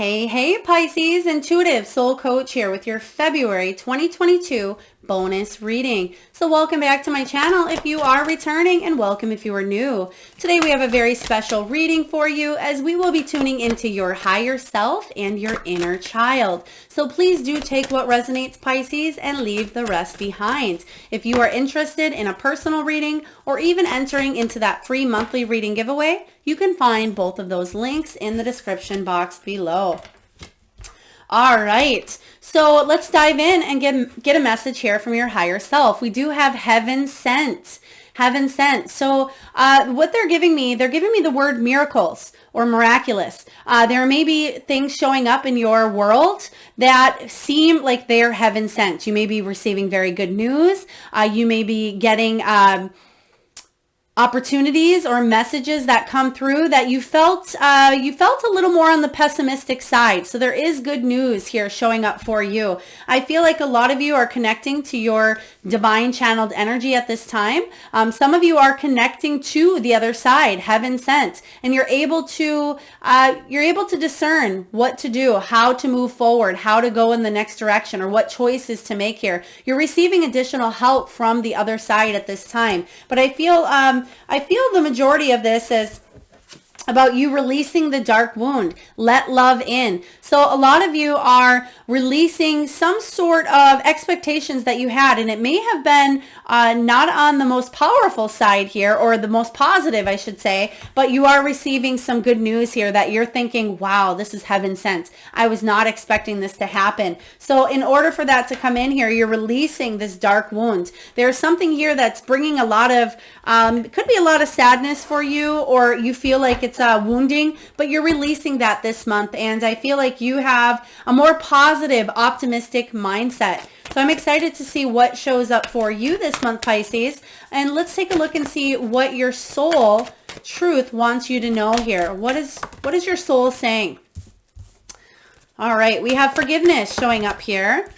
Hey, Pisces, intuitive soul coach here with your February 2022 bonus reading. So welcome back to my channel if you are returning, and welcome if you are new. Today we have a very special reading for you as we will be tuning into your higher self and your inner child. So please do take what resonates, Pisces, and leave the rest behind. If you are interested in a personal reading or even entering into that free monthly reading giveaway, you can find both of those links in the description box below. All right, so let's dive in and get a message here from your higher self. We do have heaven sent. Heaven sent. So what they're giving me the word miracles or miraculous. There may be things showing up in your world that seem like they're heaven sent. You may be receiving very good news. You may be getting opportunities or messages that come through that you felt a little more on the pessimistic side. So there is good news here showing up for you. I feel like a lot of you are connecting to your divine channeled energy at this time. Some of you are connecting to the other side, heaven sent, and you're able to discern what to do, how to move forward, how to go in the next direction, or what choices to make here. You're receiving additional help from the other side at this time. But I feel the majority of this is about you releasing the dark wound. Let love in. So a lot of you are releasing some sort of expectations that you had, and it may have been not on the most powerful side here, or the most positive, I should say, but you are receiving some good news here that you're thinking, wow, this is heaven sent. I was not expecting this to happen. So in order for that to come in here, you're releasing this dark wound. There's something here that's bringing a lot of, could be a lot of sadness for you, or you feel like it's wounding, but you're releasing that this month, and I feel like you have a more positive, optimistic mindset. So I'm excited to see what shows up for you this month, Pisces, and let's take a look and see what your soul truth wants you to know here. What is your soul saying? All right, we have forgiveness showing up here.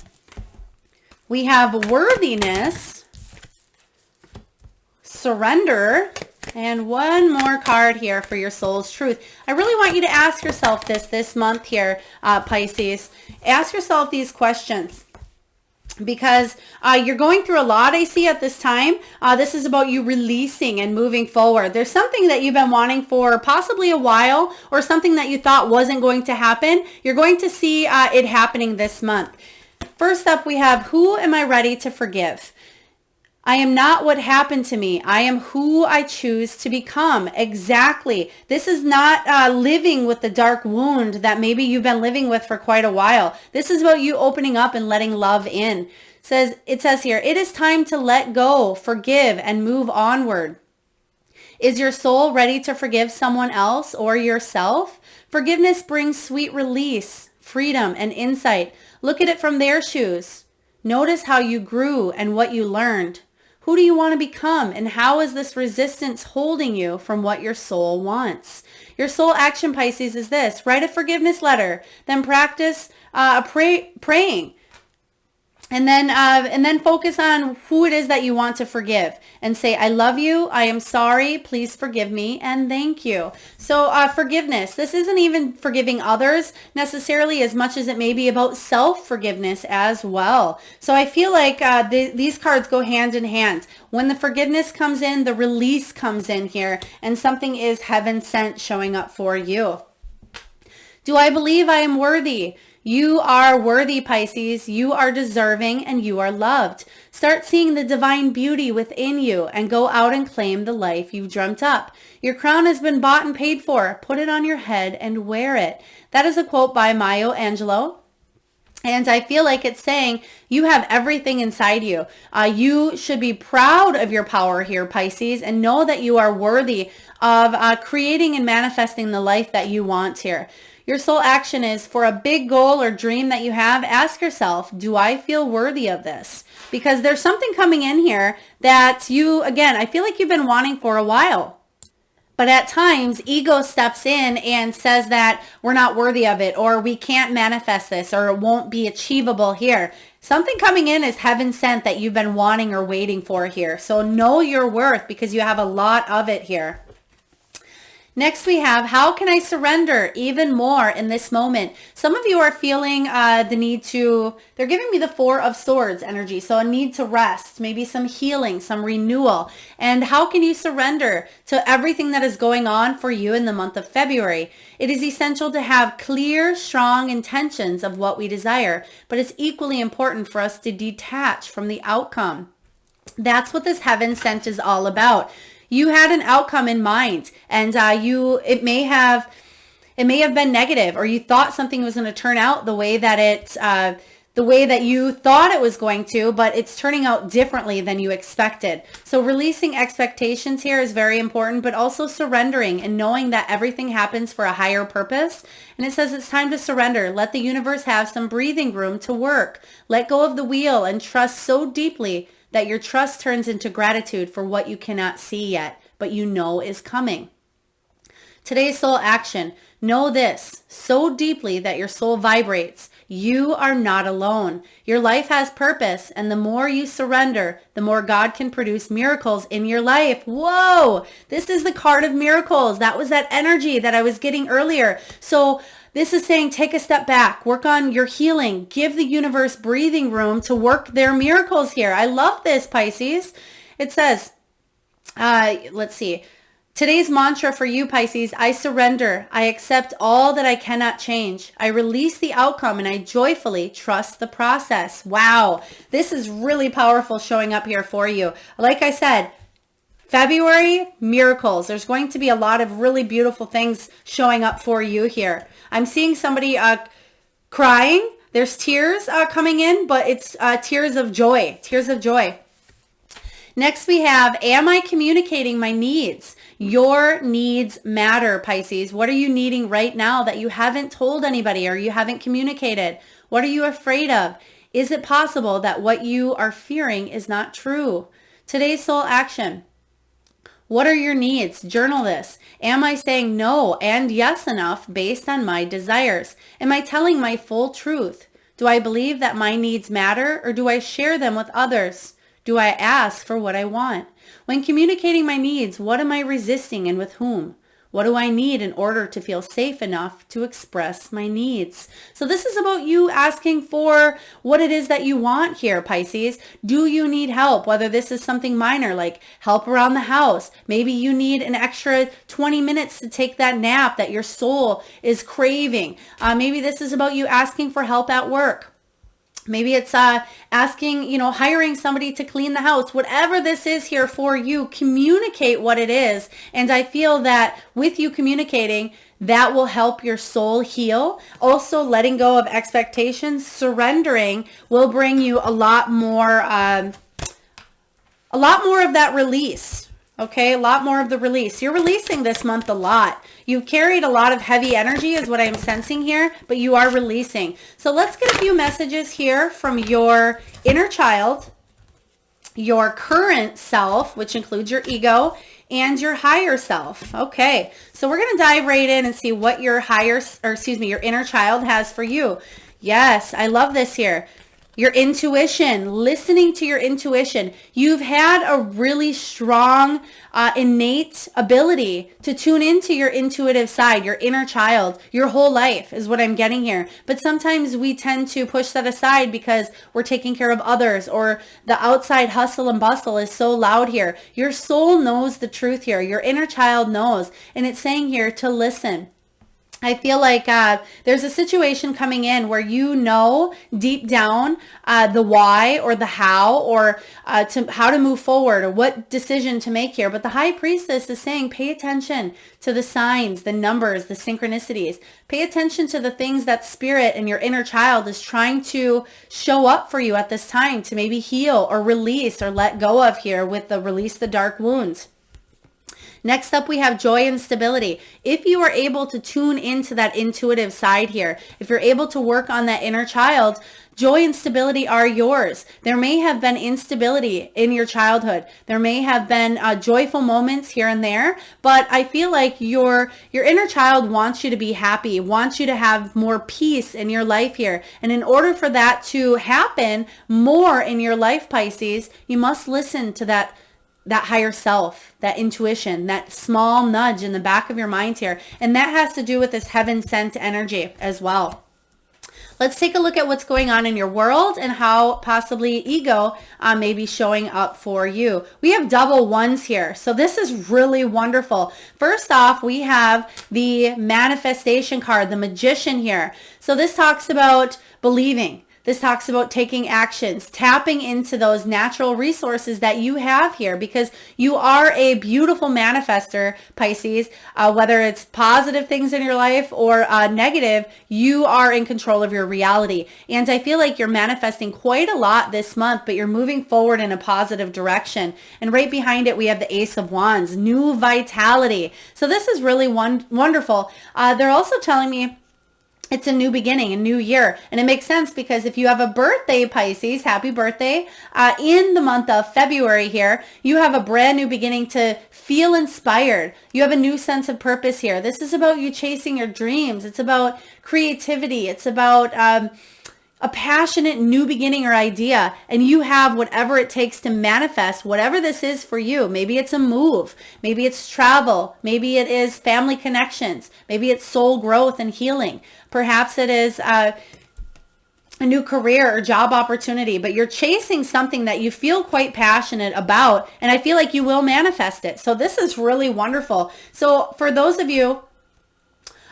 We have worthiness, surrender, and one more card here for your soul's truth. I really want you to ask yourself this month here, Pisces. Ask yourself these questions, because you're going through a lot, I see, at this time. This is about you releasing and moving forward. There's something that you've been wanting for possibly a while, or something that you thought wasn't going to happen. You're going to see it happening this month. First up, we have, who am I ready to forgive? I am not what happened to me. I am who I choose to become. Exactly. This is not living with the dark wound that maybe you've been living with for quite a while. This is about you opening up and letting love in. It says here, it is time to let go, forgive, and move onward. Is your soul ready to forgive someone else or yourself? Forgiveness brings sweet release, freedom, and insight. Look at it from their shoes. Notice how you grew and what you learned. Who do you want to become, and how is this resistance holding you from what your soul wants? Your soul action, Pisces, is this. Write a forgiveness letter, then practice praying. And then focus on who it is that you want to forgive, and say, I love you, I am sorry, please forgive me, and thank you. So forgiveness, this isn't even forgiving others necessarily as much as it may be about self-forgiveness as well. So I feel like these cards go hand in hand. When the forgiveness comes in, the release comes in here, and something is heaven sent showing up for you. Do I believe I am worthy? You are worthy, Pisces. You are deserving, and you are loved. Start seeing the divine beauty within you and go out and claim the life you've dreamt up. Your crown has been bought and paid for. Put it on your head and wear it. That is a quote by Maya Angelou. And I feel like it's saying you have everything inside you. You should be proud of your power here, Pisces, and know that you are worthy of creating and manifesting the life that you want here. Your soul action is, for a big goal or dream that you have, ask yourself, do I feel worthy of this? Because there's something coming in here that you, again, I feel like you've been wanting for a while. But at times, ego steps in and says that we're not worthy of it, or we can't manifest this, or it won't be achievable here. Something coming in is heaven sent that you've been wanting or waiting for here. So know your worth, because you have a lot of it here. Next we have, how can I surrender even more in this moment? Some of you are feeling the need to, they're giving me the Four of Swords energy. So a need to rest, maybe some healing, some renewal. And how can you surrender to everything that is going on for you in the month of February? It is essential to have clear, strong intentions of what we desire, but it's equally important for us to detach from the outcome. That's what this heaven sent is all about. You had an outcome in mind, and it may have been negative, or you thought something was going to turn out the way that you thought it was going to, but it's turning out differently than you expected. So releasing expectations here is very important, but also surrendering and knowing that everything happens for a higher purpose. And it says it's time to surrender. Let the universe have some breathing room to work. Let go of the wheel and trust so deeply that your trust turns into gratitude for what you cannot see yet, but you know is coming. Today's soul action. Know this so deeply that your soul vibrates. You are not alone. Your life has purpose, and the more you surrender, the more God can produce miracles in your life. Whoa! This is the card of miracles. That was that energy that I was getting earlier. So this is saying take a step back, work on your healing, give the universe breathing room to work their miracles here. I love this, Pisces. It says, let's see. Today's mantra for you, Pisces, I surrender. I accept all that I cannot change. I release the outcome and I joyfully trust the process. Wow. This is really powerful showing up here for you. Like I said, February, miracles. There's going to be a lot of really beautiful things showing up for you here. I'm seeing somebody crying. There's tears coming in, but it's tears of joy. Tears of joy. Next we have, am I communicating my needs? Your needs matter, Pisces. What are you needing right now that you haven't told anybody or you haven't communicated? What are you afraid of? Is it possible that what you are fearing is not true? Today's soul action. What are your needs? Journal this. Am I saying no and yes enough based on my desires? Am I telling my full truth? Do I believe that my needs matter, or do I share them with others? Do I ask for what I want? When communicating my needs, what am I resisting and with whom? What do I need in order to feel safe enough to express my needs? So this is about you asking for what it is that you want here, Pisces. Do you need help? Whether this is something minor like help around the house. Maybe you need an extra 20 minutes to take that nap that your soul is craving. Maybe this is about you asking for help at work. Maybe it's asking, hiring somebody to clean the house. Whatever this is here for you, communicate what it is. And I feel that with you communicating, that will help your soul heal. Also, letting go of expectations, surrendering will bring you a lot more of that release. Okay, a lot more of the release. You're releasing this month a lot. You've carried a lot of heavy energy is what I'm sensing here, but you are releasing. So let's get a few messages here from your inner child, your current self, which includes your ego, and your higher self. Okay, so we're going to dive right in and see what your your inner child has for you. Yes, I love this here. Your intuition, listening to your intuition. You've had a really strong, innate ability to tune into your intuitive side, your inner child, your whole life is what I'm getting here. But sometimes we tend to push that aside because we're taking care of others, or the outside hustle and bustle is so loud here. Your soul knows the truth here. Your inner child knows. And it's saying here to listen. I feel like there's a situation coming in where you know deep down the why or the how, or how to move forward, or what decision to make here. But the High Priestess is saying pay attention to the signs, the numbers, the synchronicities. Pay attention to the things that Spirit and your inner child is trying to show up for you at this time to maybe heal or release or let go of here with the release the dark wounds. Next up, we have joy and stability. If you are able to tune into that intuitive side here, if you're able to work on that inner child, joy and stability are yours. There may have been instability in your childhood. There may have been joyful moments here and there, but I feel like your inner child wants you to be happy, wants you to have more peace in your life here. And in order for that to happen more in your life, Pisces, you must listen to that that higher self, that intuition, that small nudge in the back of your mind here. And that has to do with this heaven sent energy as well. Let's take a look at what's going on in your world and how possibly ego may be showing up for you. We have double ones here. So this is really wonderful. First off, we have the manifestation card, the magician here. So this talks about believing. This talks about taking actions, tapping into those natural resources that you have here, because you are a beautiful manifester, Pisces. Whether it's positive things in your life or negative, you are in control of your reality. And I feel like you're manifesting quite a lot this month, but you're moving forward in a positive direction. And right behind it, we have the Ace of Wands, new vitality. So this is really wonderful. They're also telling me it's a new beginning, a new year. And it makes sense because if you have a birthday, Pisces, happy birthday, in the month of February here, you have a brand new beginning to feel inspired. You have a new sense of purpose here. This is about you chasing your dreams. It's about creativity. It's about a passionate new beginning or idea, and you have whatever it takes to manifest whatever this is for you. Maybe it's a move, maybe it's travel, maybe it is family connections, maybe it's soul growth and healing. Perhaps it is a new career or job opportunity, but you're chasing something that you feel quite passionate about, and I feel like you will manifest it. So this is really wonderful. So for those of you,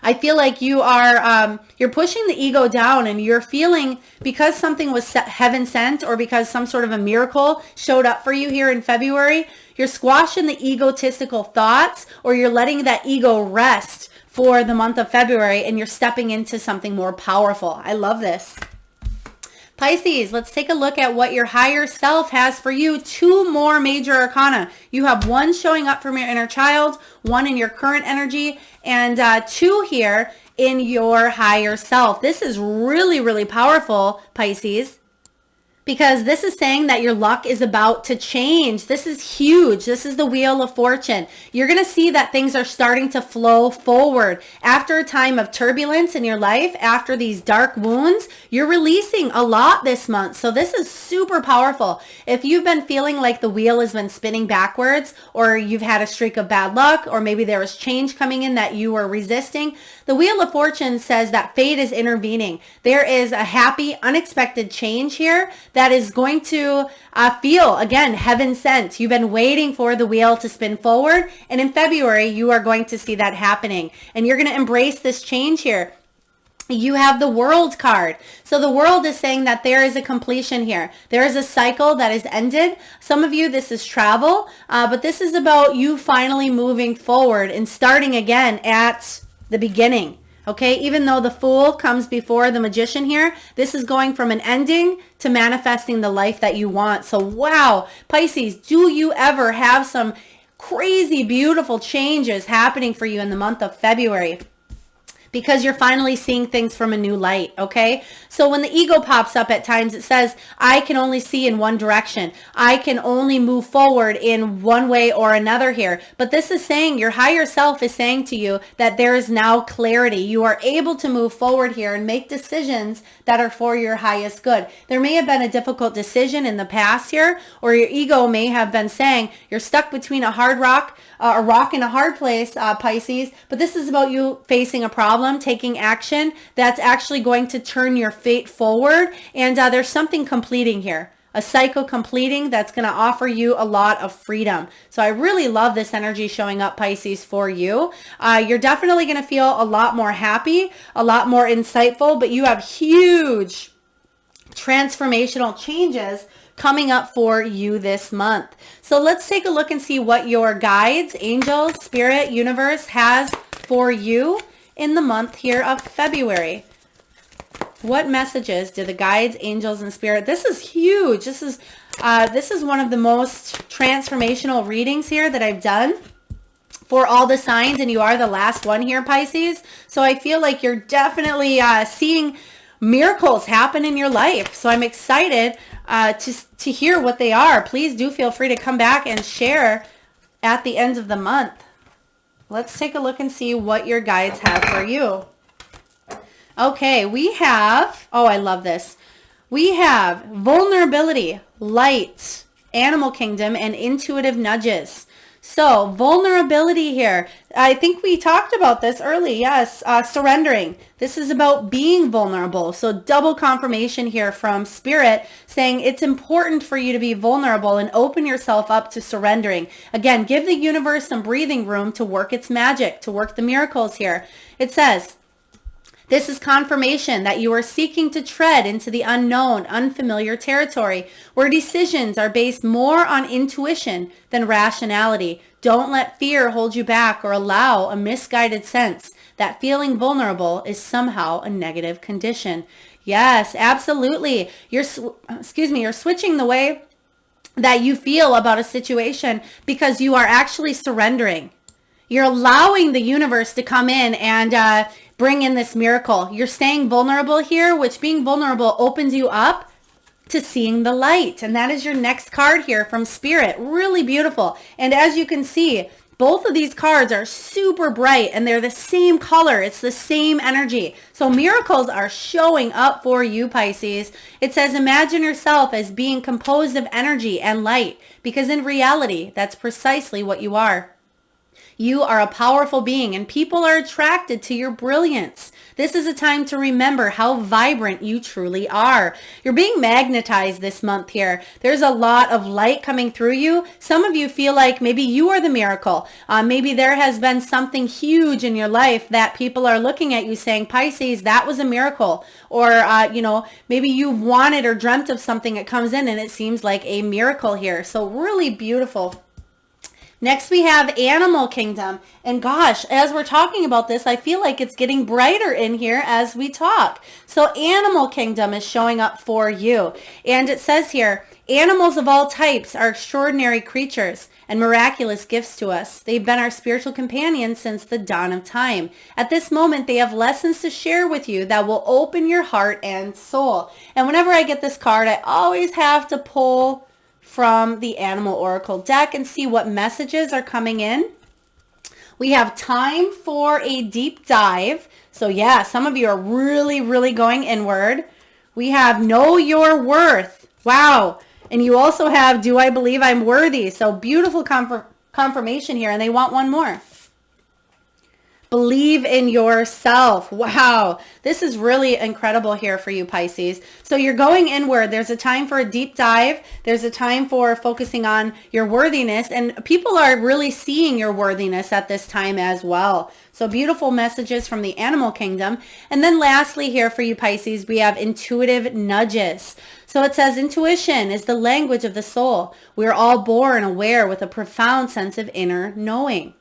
I feel like you are, you're pushing the ego down, and you're feeling because something was heaven sent, or because some sort of a miracle showed up for you here in February, you're squashing the egotistical thoughts, or you're letting that ego rest for the month of February, and you're stepping into something more powerful. I love this. Pisces, let's take a look at what your higher self has for you. Two more major arcana. You have one showing up from your inner child, one in your current energy, and two here in your higher self. This is really, really powerful, Pisces, because this is saying that your luck is about to change. This is huge. This is the Wheel of Fortune. You're going to see that things are starting to flow forward. After a time of turbulence in your life, after these dark wounds, you're releasing a lot this month. So this is super powerful. If you've been feeling like the wheel has been spinning backwards, or you've had a streak of bad luck, or maybe there was change coming in that you were resisting, the Wheel of Fortune says that fate is intervening. There is a happy, unexpected change here that is going to feel, again, heaven sent. You've been waiting for the wheel to spin forward, and in February, you are going to see that happening, and you're going to embrace this change here. You have the World card. So the World is saying that there is a completion here. There is a cycle that is ended. Some of you, this is travel, but this is about you finally moving forward and starting again at the beginning. Okay, even though the Fool comes before the Magician here, this is going from an ending to manifesting the life that you want. So wow, Pisces, do you ever have some crazy, beautiful changes happening for you in the month of February? Because you're finally seeing things from a new light, okay? So when the ego pops up at times, it says, I can only see in one direction. I can only move forward in one way or another here. But this is saying, your higher self is saying to you that there is now clarity. You are able to move forward here and make decisions that are for your highest good. There may have been a difficult decision in the past here, or your ego may have been saying, you're stuck between a rock in a hard place, Pisces, but this is about you facing a problem, taking action that's actually going to turn your fate forward, and there's something completing here, a cycle completing that's going to offer you a lot of freedom. So I really love this energy showing up, Pisces, for you. You're definitely going to feel a lot more happy, a lot more insightful, but you have huge transformational changes coming up for you this month. So let's take a look and see what your guides, angels, spirit, universe has for you in the month here of February. What messages do the guides, angels, and spirit? This is huge. This is one of the most transformational readings here that I've done for all the signs, and you are the last one here, Pisces. So I feel like you're definitely seeing miracles happen in your life. So I'm excited to hear what they are. Please do feel free to come back and share at the end of the month. Let's take a look and see what your guides have for you. Okay, we have, oh, I love this. We have vulnerability, light, animal kingdom, and intuitive nudges. So vulnerability here. I think we talked about this early. Yes, surrendering. This is about being vulnerable. So double confirmation here from Spirit saying it's important for you to be vulnerable and open yourself up to surrendering. Again, give the universe some breathing room to work its magic, to work the miracles here. It says, this is confirmation that you are seeking to tread into the unknown, unfamiliar territory where decisions are based more on intuition than rationality. Don't let fear hold you back or allow a misguided sense that feeling vulnerable is somehow a negative condition. Yes, absolutely. You're switching the way that you feel about a situation because you are actually surrendering. You're allowing the universe to come in and bring in this miracle. You're staying vulnerable here, which being vulnerable opens you up to seeing the light. And that is your next card here from Spirit. Really beautiful. And as you can see, both of these cards are super bright and they're the same color. It's the same energy. So miracles are showing up for you, Pisces. It says, imagine yourself as being composed of energy and light, because in reality, that's precisely what you are. You are a powerful being and people are attracted to your brilliance. This is a time to remember how vibrant you truly are. You're being magnetized this month here. There's a lot of light coming through you. Some of you feel like maybe you are the miracle. Maybe there has been something huge in your life that people are looking at you saying, Pisces, that was a miracle. Or, maybe you've wanted or dreamt of something that comes in and it seems like a miracle here. So really beautiful. Next, we have Animal Kingdom. And gosh, as we're talking about this, I feel like it's getting brighter in here as we talk. So Animal Kingdom is showing up for you. And it says here, animals of all types are extraordinary creatures and miraculous gifts to us. They've been our spiritual companions since the dawn of time. At this moment, they have lessons to share with you that will open your heart and soul. And whenever I get this card, I always have to pull from the Animal Oracle deck and see what messages are coming in. We have time for a deep dive. So yeah, some of you are really, really going inward. We have know your worth. Wow. And you also have do I believe I'm worthy. So beautiful confirmation here. And they want one more. Believe in yourself. Wow. This is really incredible here for you, Pisces. So you're going inward. There's a time for a deep dive. There's a time for focusing on your worthiness. And people are really seeing your worthiness at this time as well. So beautiful messages from the Animal Kingdom. And then lastly here for you, Pisces, we have intuitive nudges. So it says intuition is the language of the soul. We're all born aware with a profound sense of inner knowing.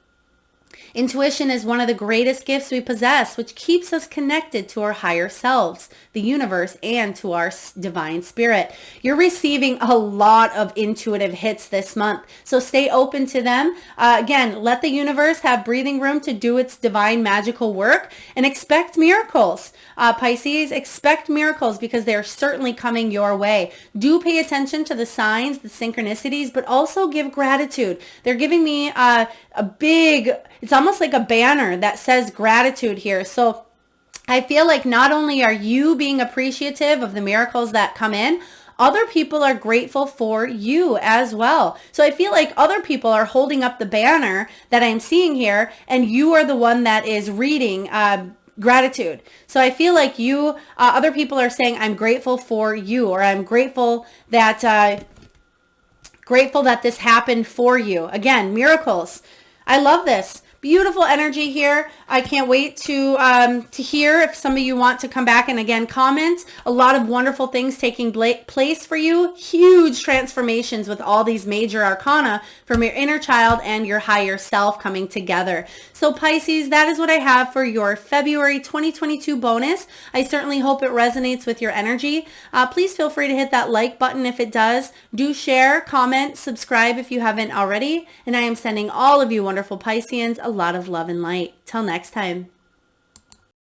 Intuition is one of the greatest gifts we possess, which keeps us connected to our higher selves, the universe, and to our divine spirit. You're receiving a lot of intuitive hits this month, so stay open to them. Again, let the universe have breathing room to do its divine magical work and expect miracles. Pisces, expect miracles because they're certainly coming your way. Do pay attention to the signs, the synchronicities, but also give gratitude. They're giving me a big, it's almost like a banner that says gratitude here. So I feel like not only are you being appreciative of the miracles that come in, other people are grateful for you as well. So I feel like other people are holding up the banner that I'm seeing here, and you are the one that is reading gratitude. So I feel like you, other people are saying, I'm grateful for you, or I'm grateful that this happened for you. Again, miracles. I love this. Beautiful energy here. I can't wait to hear if some of you want to come back and again comment. A lot of wonderful things taking place for you. Huge transformations with all these major arcana from your inner child and your higher self coming together. So Pisces, that is what I have for your February 2022 bonus. I certainly hope it resonates with your energy. Please feel free to hit that like button if it does. Do share, comment, subscribe if you haven't already. And I am sending all of you wonderful Pisceans a lot of love and light. Till next time.